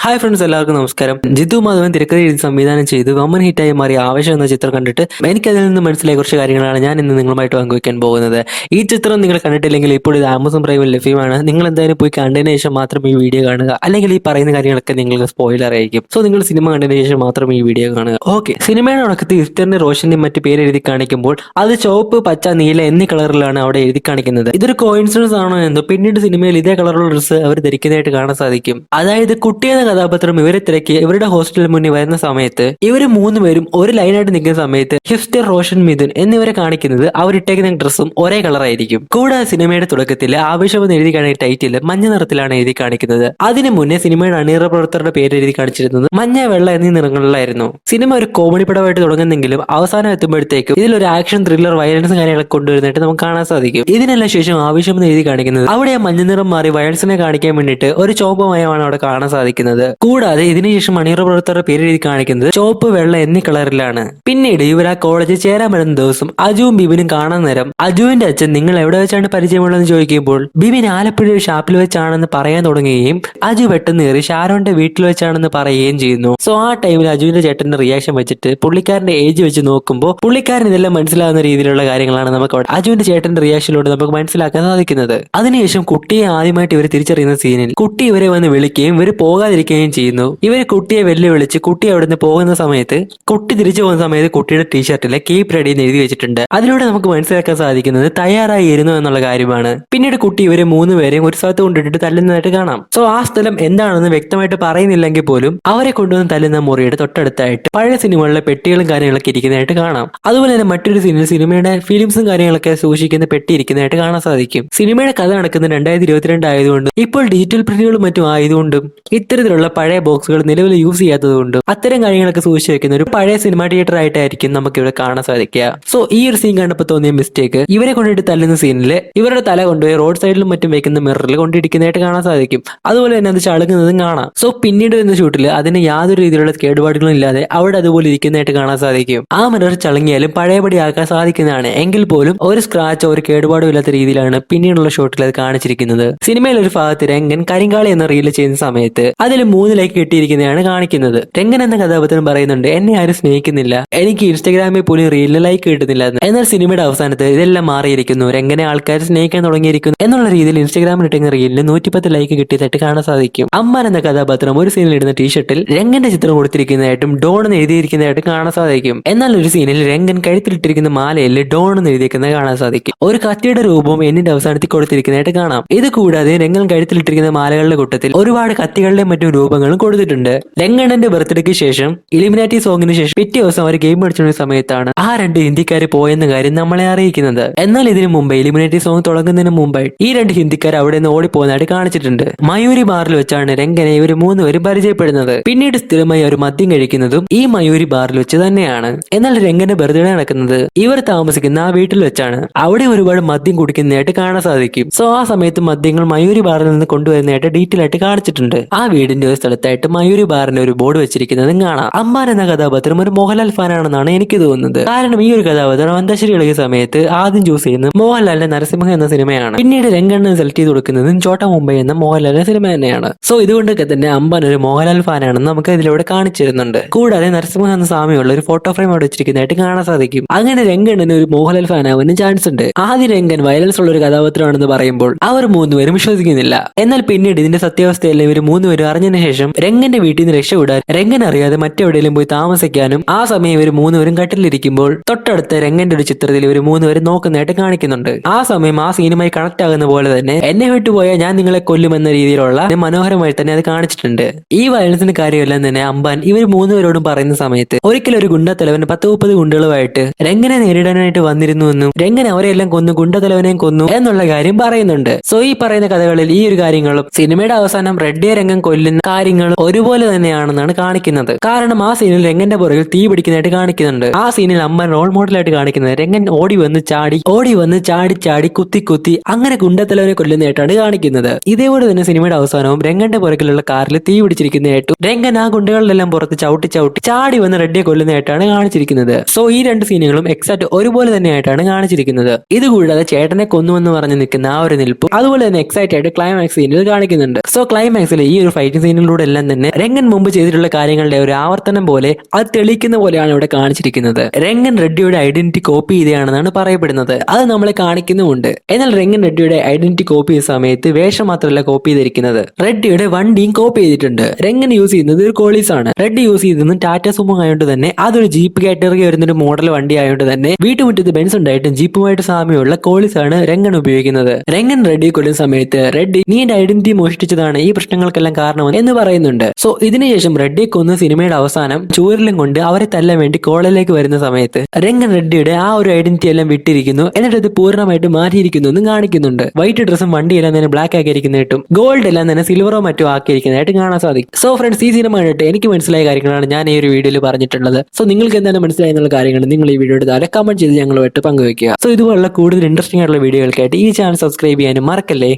Hi friends, എല്ലാവർക്കും നമസ്കാരം. ജിത്തു മാധവൻ തിരക്കഥ എഴുതി സംവിധാനം ചെയ്ത് വമ്പൻ ഹിറ്റായി മാറിയ ആവേശം എന്ന ചിത്രം കണ്ടിട്ട് എനിക്കതിൽ നിന്ന് മനസ്സിലായ കുറച്ച് കാര്യങ്ങളാണ് ഞാൻ ഇന്ന് നിങ്ങളുമായിട്ട് പങ്കുവയ്ക്കാൻ പോകുന്നത്. ഈ ചിത്രം നിങ്ങൾ കണ്ടിട്ടില്ലെങ്കിൽ ഇപ്പോൾ ഇത് ആമസോൺ പ്രൈമിൽ ലഭ്യമാണ്. നിങ്ങൾ എന്തായാലും പോയി കണ്ടതിന് ശേഷം മാത്രം ഈ വീഡിയോ കാണുക, അല്ലെങ്കിൽ ഈ പറയുന്ന കാര്യങ്ങളൊക്കെ നിങ്ങൾക്ക് സ്പോയിലർ ആയിരിക്കും. സോ നിങ്ങൾ സിനിമ കണ്ടതിന് ശേഷം മാത്രം ഈ വീഡിയോ കാണുക. ഓക്കെ, സിനിമയുടെ തുടക്കത്തിൽ ഇഫ്തറിന്റെ റോഷന്റെയും മറ്റു പേര് എഴുതി കാണിക്കുമ്പോൾ അത് ചുവപ്പ്, പച്ച, നീല എന്നീ കളറിലാണ് അവിടെ എഴുതി കാണിക്കുന്നത്. ഇതൊരു കോയിൻസിഡൻസ് ആണോ എന്തോ പിന്നീട് സിനിമയിൽ ഇതേ കളറുള്ള ഡ്രസ്സ് അവർ ധരിക്കുന്നതായിട്ട് കാണാൻ സാധിക്കും. അതായത് കുട്ടിയെന്ന കഥാപാത്രം ഇവരെ തിരക്കി ഇവരുടെ ഹോസ്റ്റലിന് മുന്നിൽ വരുന്ന സമയത്ത് ഇവര് മൂന്നുപേരും ഒരു ലൈനായിട്ട് നിൽക്കുന്ന സമയത്ത് ഹിഫ്റ്റർ, റോഷൻ, മിഥുൻ എന്നിവരെ കാണിക്കുന്നത് അവരിട്ടേക്കുന്ന ഡ്രസ്സും ഒരേ കളറായിരിക്കും. കൂടാതെ സിനിമയുടെ തുടക്കത്തിൽ ആവേശമെന്ന് എഴുതി കാണിക്കുന്ന ടൈറ്റിൽ മഞ്ഞ നിറത്തിലാണ് എഴുതി കാണിക്കുന്നത്. അതിനു മുന്നേ സിനിമയുടെ അണിയറ പ്രവർത്തകരുടെ പേര് എഴുതി കാണിച്ചിരുന്നത് മഞ്ഞ, വെള്ള എന്നീ നിറങ്ങളിലായിരുന്നു. സിനിമ ഒരു കോമഡി പടമായിട്ട് തുടങ്ങുന്നെങ്കിലും അവസാനം എത്തുമ്പോഴത്തേക്കും ഇതിലൊരു ആക്ഷൻ, ത്രില്ലർ, വയലൻസ് കാര്യങ്ങളൊക്കെ കൊണ്ടുവരുന്നതായിട്ട് നമുക്ക് കാണാൻ സാധിക്കും. ഇതിനെല്ലാം ശേഷം ആവേശമെന്ന് എഴുതി കാണിക്കുന്നത് അവിടെ മഞ്ഞ നിറം മാറി വയലൻസിനെ കാണിക്കാൻ വേണ്ടിയിട്ട് ഒരു ചോപ്പമയമാണ് അവിടെ കാണാൻ സാധിക്കുന്നത്. കൂടാതെ ഇതിനുശേഷം അണിയറ പ്രവർത്തകരുടെ പേര് എഴുതി കാണിക്കുന്നത് ചുവപ്പ്, വെള്ള എന്നീ കളറിലാണ്. പിന്നീട് ഇവർ ആ കോളേജിൽ ചേരാൻ വരുന്ന ദിവസം അജുവും ബിബിനും കാണാൻ നേരം അജുവിന്റെ അച്ഛൻ നിങ്ങൾ എവിടെ വെച്ചാണ് പരിചയമുള്ളതെന്ന് ചോദിക്കുമ്പോൾ ബിബിൻ ആലപ്പുഴ ഒരു ഷാപ്പിൽ വെച്ചാണെന്ന് പറയാൻ തുടങ്ങുകയും അജു പെട്ടെന്ന് കയറി ഷാരോന്റെ വീട്ടിൽ വെച്ചാണെന്ന് പറയുകയും ചെയ്യുന്നു. സോ ആ ടൈമിൽ അജുവിന്റെ ചേട്ടന്റെ റിയാക്ഷൻ വെച്ചിട്ട് പുള്ളിക്കാരന്റെ ഏജ് വെച്ച് നോക്കുമ്പോൾ പുള്ളിക്കാരൻ ഇതെല്ലാം മനസ്സിലാകുന്ന രീതിയിലുള്ള കാര്യങ്ങളാണ് നമുക്ക് അവിടെ അജുവിന്റെ ചേട്ടന്റെ റിയാക്ഷനിലൂടെ നമുക്ക് മനസ്സിലാക്കാൻ സാധിക്കുന്നത്. അതിനുശേഷം കുട്ടിയെ ആദ്യമായിട്ട് ഇവർ തിരിച്ചറിയുന്ന സീനിൽ കുട്ടി ഇവരെ വന്ന് വിളിക്കുകയും ഇവർ പോകാതിരിക്കുകയും ചെയ്യുന്നു. ഇവര് കുട്ടിയെ വെല്ലുവിളിച്ച് കുട്ടി അവിടെ നിന്ന് പോകുന്ന സമയത്ത് കുട്ടി തിരിച്ചു പോകുന്ന സമയത്ത് കുട്ടിയുടെ ടീഷർട്ടിലെ കീപ് റെഡി എന്ന് എഴുതി വെച്ചിട്ടുണ്ട്. അതിലൂടെ നമുക്ക് മനസ്സിലാക്കാൻ സാധിക്കുന്നത് തയ്യാറായി ഇരുന്നു എന്നുള്ള കാര്യമാണ്. പിന്നീട് കുട്ടി ഇവരെ മൂന്നുപേരെയും ഒരു സ്ഥലത്ത് കൊണ്ടിട്ടിട്ട് തല്ലുന്നതായിട്ട് കാണാം. സോ ആ സ്ഥലം എന്താണെന്ന് വ്യക്തമായിട്ട് പറയുന്നില്ലെങ്കിൽ പോലും അവരെ കൊണ്ടുവന്ന് തല്ലുന്ന മുറിയുടെ തൊട്ടടുത്തായിട്ട് പഴയ സിനിമകളിലെ പെട്ടികളും കാര്യങ്ങളൊക്കെ ഇരിക്കുന്നതായിട്ട് കാണാം. അതുപോലെ തന്നെ മറ്റൊരു സീനിൽ സിനിമയുടെ ഫിലിംസും കാര്യങ്ങളൊക്കെ സൂക്ഷിക്കുന്ന പെട്ടി ഇരിക്കുന്നതായിട്ട് കാണാൻ സാധിക്കും. സിനിമയുടെ കഥ നടക്കുന്നത് 2022 ആയതുകൊണ്ടും ഇപ്പോൾ ഡിജിറ്റൽ പ്രിന്റുകളും മറ്റും ആയതുകൊണ്ടും ഇത്തരത്തിലുള്ള പഴയ ബോക്സുകൾ നിലവിൽ യൂസ് ചെയ്യാത്തതുകൊണ്ട് അത്തരം കാര്യങ്ങളൊക്കെ സൂക്ഷിച്ചു വെക്കുന്ന ഒരു പഴയ സിനിമ തിയേറ്റർ ആയിട്ടായിരിക്കും നമുക്ക് ഇവിടെ കാണാൻ സാധിക്കുക. സോ ഈ ഒരു സീൻ കണ്ടപ്പോൾ തോന്നിയ മിസ്റ്റേക്ക്, ഇവരെ കൊണ്ടിട്ട് തല്ലുന്ന സീനിൽ ഇവരുടെ തല കൊണ്ടുപോയി റോഡ് സൈഡിലും മറ്റും വെക്കുന്ന മിററിൽ കൊണ്ടിരിക്കുന്നതായിട്ട് കാണാൻ സാധിക്കും. അതുപോലെ തന്നെ അത് ചളുങ്ങുന്നതും കാണാം. സോ പിന്നീട് വരുന്ന ഷൂട്ടിൽ അതിന് യാതൊരു രീതിയിലുള്ള കേടുപാടുകളും ഇല്ലാതെ അവിടെ അതുപോലെ ഇരിക്കുന്നതായിട്ട് കാണാൻ സാധിക്കും. ആ മിറർ ചളുങ്ങിയാലും പഴയപടി ആക്കാൻ സാധിക്കുന്നതാണ്. എങ്കിൽ പോലും ഒരു സ്ക്രാച്ചോ ഒരു കേടുപാടും ഇല്ലാത്ത രീതിയിലാണ് പിന്നീടുള്ള ഷോട്ടിൽ അത് കാണിച്ചിരിക്കുന്നത്. സിനിമയിൽ ഒരു ഭാഗത്ത് രംഗൻ കരിങ്കാളി എന്ന റീൽ ചെയ്യുന്ന സമയത്ത് അതിൽ 3 ലൈക്ക് കിട്ടിയിരിക്കുന്നതാണ് കാണിക്കുന്നത്. രംഗൻ എന്ന കഥാപാത്രം പറയുന്നുണ്ട്, എന്നെ ആരും സ്നേഹിക്കുന്നില്ല, എനിക്ക് ഇൻസ്റ്റാഗ്രാമിൽ പോലും റീലിന് ലൈക്ക് കിട്ടുന്നില്ല എന്ന്. എന്നാൽ സിനിമയുടെ അവസാനത്ത് ഇതെല്ലാം മാറിയിരിക്കുന്നു, രംഗനെ ആൾക്കാർ സ്നേഹിക്കാൻ തുടങ്ങിയിരിക്കുന്നു എന്നുള്ള രീതിയിൽ ഇൻസ്റ്റാഗ്രാമിൽ ഇട്ടുന്ന റീലിന് 110 ലൈക്ക് കിട്ടിയതായിട്ട് കാണാൻ സാധിക്കും. അമ്മാൻ എന്ന കഥാപാത്രം ഒരു സീനിൽ ഇടുന്ന ടീഷർട്ടിൽ രംഗന്റെ ചിത്രം കൊടുത്തിരിക്കുന്നതായിട്ടും ഡോൺ എന്ന് എഴുതിയിരിക്കുന്നതായിട്ട് കാണാൻ സാധിക്കും. എന്നാൽ ഒരു സീനിൽ രംഗൻ കഴുത്തിലിട്ടിരിക്കുന്ന മാലയിൽ ഡോൺ എന്ന് എഴുതിയിരിക്കുന്നത് കാണാൻ സാധിക്കും. ഒരു കത്തിയുടെ രൂപവും എന്നിന്റെ അവസാനത്തിൽ കൊടുത്തിരിക്കുന്നതായിട്ട് കാണാം. ഇത് കൂടാതെ രംഗൻ കഴുത്തിലിട്ടിരിക്കുന്ന മാലകളുടെ കൂട്ടത്തിൽ ഒരുപാട് കത്തികളുടെ മറ്റു രൂപങ്ങളും കൊടുത്തിട്ടുണ്ട്. രംഗണ്ണന്റെ ബർത്ത്ഡേക്ക് ശേഷം ഇലിമിനാറ്റി സോങ്ങിന് ശേഷം പിറ്റേ ദിവസം അവർ ഗെയിം കളിച്ചുള്ള സമയത്താണ് ആ 2 ഹിന്ദിക്കാർ പോയെന്ന കാര്യം നമ്മളെ അറിയിക്കുന്നത്. എന്നാൽ ഇതിനു മുമ്പ് ഇലിമിനാറ്റി സോങ് തുടങ്ങുന്നതിന് മുമ്പായി ഈ 2 ഹിന്ദിക്കാർ അവിടെ നിന്ന് ഓടിപ്പോകുന്നതായിട്ട് കാണിച്ചിട്ടുണ്ട്. മയൂരി ബാറിൽ വെച്ചാണ് രംഗനെ ഇവർ 3 പേരും പരിചയപ്പെടുന്നത്. പിന്നീട് സ്ഥിരമായി അവർ മദ്യം കഴിക്കുന്നതും ഈ മയൂരി ബാറിൽ വെച്ച് തന്നെയാണ്. എന്നാൽ രംഗന്റെ ബർത്ത്ഡേ നടക്കുന്നത് ഇവർ താമസിക്കുന്ന ആ വീട്ടിൽ വെച്ചാണ്. അവിടെ ഒരുപാട് മദ്യം കുടിക്കുന്നതായിട്ട് കാണാൻ സാധിക്കും. സോ ആ സമയത്ത് മദ്യങ്ങൾ മയൂരി ബാറിൽ നിന്ന് കൊണ്ടുവരുന്നതായിട്ട് ഡീറ്റെയിൽ ആയിട്ട് കാണിച്ചിട്ടുണ്ട്. ആ വീടിന്റെ ഒരു സ്ഥലത്തായിട്ട് മയൂരി ബാറിന്റെ ഒരു ബോർഡ് വെച്ചിരിക്കുന്നതും കാണാം. അമ്മാൻ എന്ന കഥാപാത്രം ഒരു മോഹൻലാൽ ഫാനാണെന്നാണ് എനിക്ക് തോന്നുന്നത്. കാരണം ഈ ഒരു കഥാപാത്രം അന്താശ്ശേരി ഇളകിയ സമയത്ത് ആദ്യം ചൂസ് ചെയ്യുന്നത് മോഹൻലാലിന്റെ നരസിംഹ എന്ന സിനിമയാണ്. പിന്നീട് രംഗണ്ണൻ സെലക്ട് ചെയ്ത് കൊടുക്കുന്നതും ചോട്ട മുംബൈ എന്ന മോഹൻലാലിന്റെ സിനിമ തന്നെയാണ്. സോ ഇതുകൊണ്ടൊക്കെ തന്നെ അമ്പാൻ ഒരു മോഹൻലാൽ ഫാനാണെന്ന് നമുക്ക് ഇതിലൂടെ കാണിച്ചിരുന്നുണ്ട്. കൂടാതെ നരസിംഹ എന്ന സാമ്യമുള്ള ഒരു ഫോട്ടോ ഫ്രെയിം അവിടെ വെച്ചിരിക്കുന്നതായിട്ട് കാണാൻ സാധിക്കും. അങ്ങനെ രംഗണ്ണന് ഒരു മോഹൻലാൽ ഫാൻ ആവാനും ചാൻസ് ഉണ്ട്. ആദ്യം രംഗൻ വയലൻസ് ഉള്ള ഒരു കഥാപാത്രമാണെന്ന് പറയുമ്പോൾ അവർ 3 പേരും വിശ്വസിക്കുന്നില്ല. എന്നാൽ പിന്നീട് ഇതിന്റെ സത്യാവസ്ഥയെല്ലാം ഇവർ 3 പേരും അറിഞ്ഞതിന് ശേഷം രംഗന്റെ വീട്ടിൽ നിന്ന് രക്ഷപ്പെടാൻ രംഗൻ അറിയാതെ മറ്റെവിടെയെങ്കിലും പോയി താമസിക്കാനും ആ സമയം ഇവർ 3 പേരും കട്ടിലിരിക്കുമ്പോൾ തൊട്ടടുത്ത രംഗന്റെ ഒരു ചിത്രത്തിൽ ഇവർ 3 പേരും നോക്കുന്നതായിട്ട് കാണിക്കുന്നുണ്ട്. ആ സമയം ആ സീനുമായി കണക്ട് ആകുന്ന പോലെ തന്നെ എന്നെ വിട്ടുപോയാൽ ഞാൻ നിങ്ങളെ കൊല്ലുമെന്ന രീതിയിലുള്ള മനോഹരമായി തന്നെ അത് കാണിച്ചിട്ടുണ്ട്. ഈ വയലൻസിന്റെ കാര്യമെല്ലാം തന്നെ അമ്പാൻ ഇവർ 3 പേരോടും പറയുന്ന സമയത്ത് ഒരിക്കലും ഒരു ഗുണ്ടത്തലവൻ 10-30 ഗുണ്ടകളുമായിട്ട് രംഗനെ നേരിടാനായിട്ട് വന്നിരുന്നുവെന്നും രംഗൻ അവരെല്ലാം കൊന്നു ഗുണ്ടത്തലവനെയും കൊന്നു എന്നുള്ള കാര്യം പറയുന്നുണ്ട്. സോ ഈ പറയുന്ന കഥകളിൽ ഈ ഒരു കാര്യങ്ങളും സിനിമയുടെ അവസാനം റെഡ്ഡിയെ രംഗൻ കൊല്ലുന്ന കാര്യങ്ങളും ഒരുപോലെ തന്നെയാണെന്നാണ് കാണിക്കുന്നത്. കാരണം ആ സീനിൽ രംഗന്റെ പുറകിൽ തീ പിടിക്കുന്നതായിട്ട് കാണിക്കുന്നുണ്ട്. ആ സീനിൽ അമ്പാൻ റോൾ മോഡലായിട്ട് കാണിക്കുന്നത് രംഗൻ ഓടി വന്ന് ചാടി കുത്തി അങ്ങനെ ഗുണ്ടത്തലവനെ കൊല്ലുന്നതായിട്ടാണ് കാണിക്കുന്നത്. ഇതേപോലെ തന്നെ സിനിമയുടെ അവസാനവും രംഗന്റെ പുറകിലുള്ള കാറിൽ തീ പിടിച്ചിരിക്കുന്നതായിട്ടും രംഗൻ ആ ഗുണ്ടകളിലെല്ലാം പുറത്ത് ചാടി വന്ന് റെഡ്ഡിയെ കൊല്ലുന്നതായിട്ടാണ് കാണിച്ചിരിക്കുന്നത്. സോ ഈ 2 സീനുകളും എക്സാക്ട് ഒരുപോലെ തന്നെയായിട്ടാണ് കാണിച്ചിരിക്കുന്നത്. ഇതുകൂടാതെ ചേട്ടനെ കൊന്നുവെന്ന് പറഞ്ഞ് നിൽക്കുന്ന ആ ഒരു നിൽപ്പും അതുപോലെ തന്നെ എക്സൈറ്റ് ആയിട്ട് ക്ലൈമാക്സ് സീനിൽ കാണിക്കുന്നുണ്ട്. സോ ക്ലൈമാക്സിൽ ഈ ഒരു ഫൈറ്റിംഗ് സീൻ സീനുകളിലൂടെ എല്ലാം തന്നെ രംഗൻ മുമ്പ് ചെയ്തിട്ടുള്ള കാര്യങ്ങളുടെ ഒരു ആവർത്തനം പോലെ അത് തെളിയിക്കുന്ന പോലെയാണ് ഇവിടെ കാണിച്ചിരിക്കുന്നത്. രംഗൻ റെഡ്ഡിയുടെ ഐഡന്റിറ്റി കോപ്പി ചെയ്തതാണെന്നാണ് പറയപ്പെടുന്നത്. അത് നമ്മളെ കാണിക്കുന്നുമുണ്ട്. എന്നാൽ രംഗൻ റെഡ്ഡിയുടെ ഐഡന്റിറ്റി കോപ്പി ചെയ്ത സമയത്ത് വേഷം മാത്രമല്ല കോപ്പി ചെയ്തിരിക്കുന്നത്, റെഡ്ഡിയുടെ വണ്ടിയും കോപ്പി ചെയ്തിട്ടുണ്ട്. രംഗൻ യൂസ് ചെയ്യുന്നത് ഒരു കോളീസ് ആണ്. റെഡ്ഡി യൂസ് ചെയ്തത് ടാറ്റ സുമോ ആയതുകൊണ്ട് തന്നെ അതൊരു ജീപ്പ് കാറ്റഗറി വരുന്ന ഒരു മോഡൽ വണ്ടി ആയതുകൊണ്ട് തന്നെ വീട്ടുമുറ്റത്ത് ബെൻസ് ഉണ്ടായിട്ടും ജീപ്പുമായിട്ട് സാമ്യമുള്ള കോളീസ് ആണ് രംഗൻ ഉപയോഗിക്കുന്നത്. രംഗൻ റെഡ്ഡിയെ കൊല്ലുന്ന സമയത്ത് റെഡ്ഡി നീ എന്റെ ഐഡന്റിറ്റി മോഷ്ടിച്ചതാണ് ഈ പ്രശ്നങ്ങൾക്കെല്ലാം കാരണം എന്ന് പറയുന്നുണ്ട്. സോ ഇതിനുശേഷം റെഡ്ഡിയെ കൊന്ന സിനിമയുടെ അവസാനം ചൂരലും കൊണ്ട് അവരെ തല്ലാൻ വേണ്ടി കോളേജിലേക്ക് വരുന്ന സമയത്ത് രംഗൻ റെഡ്ഡിയുടെ ആ ഒരു ഐഡന്റിറ്റി എല്ലാം വിട്ടിരിക്കുന്നു. എന്നിട്ട് ഇത് പൂർണ്ണമായിട്ട് മാറ്റിയിരിക്കുന്നു എന്ന് കാണിക്കുന്നുണ്ട്. വൈറ്റ് ഡ്രസ്സും വണ്ടിയെല്ലാം തന്നെ ബ്ലാക്ക് ആക്കിയിരിക്കുന്നതായിട്ടും ഗോൾഡ് എല്ലാം തന്നെ സിൽവറോ മറ്റോ ആക്കിയിരിക്കുന്നതായിട്ട് കാണാൻ സാധിക്കും. സോ ഫ്രണ്ട്സ്, ഈ സിനിമ കണ്ടിട്ട് എനിക്ക് മനസ്സിലായ കാര്യങ്ങളാണ് ഞാൻ ഈ ഒരു വീഡിയോയിൽ പറഞ്ഞിട്ടുള്ളത്. സോ നിങ്ങൾക്ക് എന്താണ് മനസ്സിലായ എന്നുള്ള കാര്യങ്ങൾ നിങ്ങൾ ഈ വീഡിയോയുടെ താഴെ കമന്റ് ചെയ്ത് ഞങ്ങളുമായിട്ട് പങ്കുവെക്കുക. സോ ഇതുപോലുള്ള കൂടുതൽ ഇൻട്രസ്റ്റിംഗ് ആയിട്ടുള്ള വീഡിയോകൾക്കായിട്ട് ഈ ചാനൽ സബ്സ്ക്രൈബ് ചെയ്യാനും മറക്കല്ലേ.